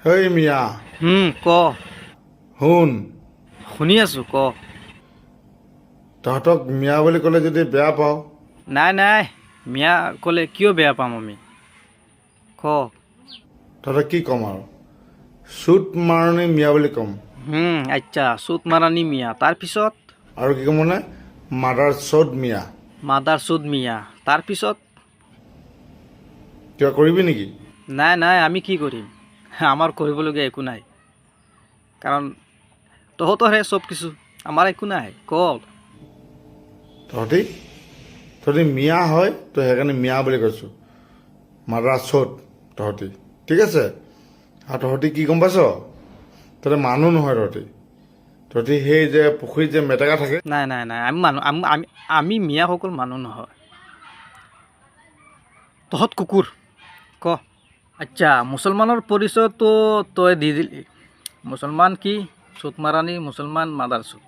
হেই মিয়া ক শুন শুনি আছোঁ ক। তহঁতক মিয়া বুলি ক'লে যদি বেয়া পাওঁ নাই মিয়া ক'লে কিয় বেয়া পাম আমি, ক। তহঁতক কি ক'ম আৰু চুট মাৰণি মিয়া বুলি ক'ম। আচ্ছা, চুত মাৰাণী মিয়া, তাৰপিছত আৰু কি ক'ম মানে মাদাৰ চ'দ মিয়া। মাদাৰ চুদ মিয়া, তাৰপিছত কিবা কৰিবি নেকি? নাই আমি কি কৰিম, আমাৰ কৰিবলগীয়া একো নাই, কাৰণ তহঁতৰহে চব কিছু, আমাৰ একো নাই, ক। তহঁতি মিয়া হয় তো সেইকাৰণে মিয়া বুলি কৈছোঁ, মাদাৰ চ'দ তহঁতি, ঠিক আছে। আৰু তহঁতি কি গম পাইছ, তহঁতি মানুহ নহয়, তহঁতি সেই যে পুখুৰীত যে মেটেকা থাকে। নাই আমি মানুহ আমি মিয়াসকল মানুহ নহয়, তহঁত কুকুৰ, ক। আচ্ছা, মুছলমানৰ পৰিচয়টো তই দি দিলি, মুছলমান কি চুত মাৰাণী, মুছলমান মাদাৰ চুত।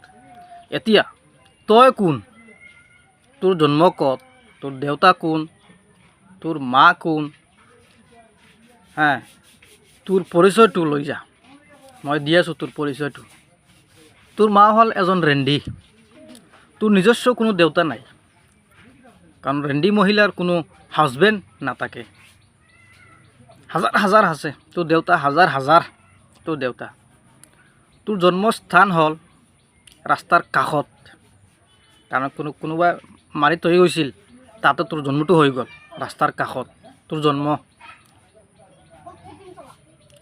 এতিয়া তই কোন, তোৰ জন্ম ক'ত, তোৰ দেউতা কোন, তোৰ মা কোন, তোৰ পৰিচয়টো লৈ যা, মই দি আছোঁ তোৰ পৰিচয়টো। তোৰ মা হ'ল এজন ৰেণ্ডি, তোৰ নিজস্ব কোনো দেউতা নাই, কাৰণ ৰেণ্ডি মহিলাৰ কোনো হাজবেণ্ড নাথাকে। হাজাৰ আছে তোৰ দেউতা, হাজাৰ তোৰ দেউতা। তোৰ জন্মস্থান হ'ল ৰাস্তাৰ কাষত, কাৰণ কোনোবা মাৰি থৈ গৈছিল, তাতে তোৰ জন্মটো হৈ গ'ল, ৰাস্তাৰ কাষত তোৰ জন্ম।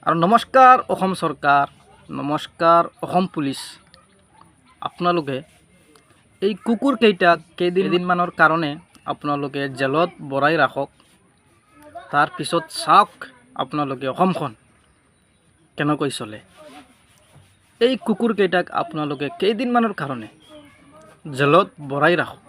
আৰু নমস্কাৰ অসম চৰকাৰ, নমস্কাৰ অসম পুলিচ, আপোনালোকে এই কুকুৰকেইটাক কেইদিনমানৰ কাৰণে আপোনালোকে জেলত ভৰাই ৰাখক, তাৰপিছত চাওক আপোনালোকে অসমখন কেনেকৈ চলে। এই কুকুৰকেইটাক আপোনালোকে কেইদিনমানৰ কাৰণে জেলত ভৰাই ৰাখক,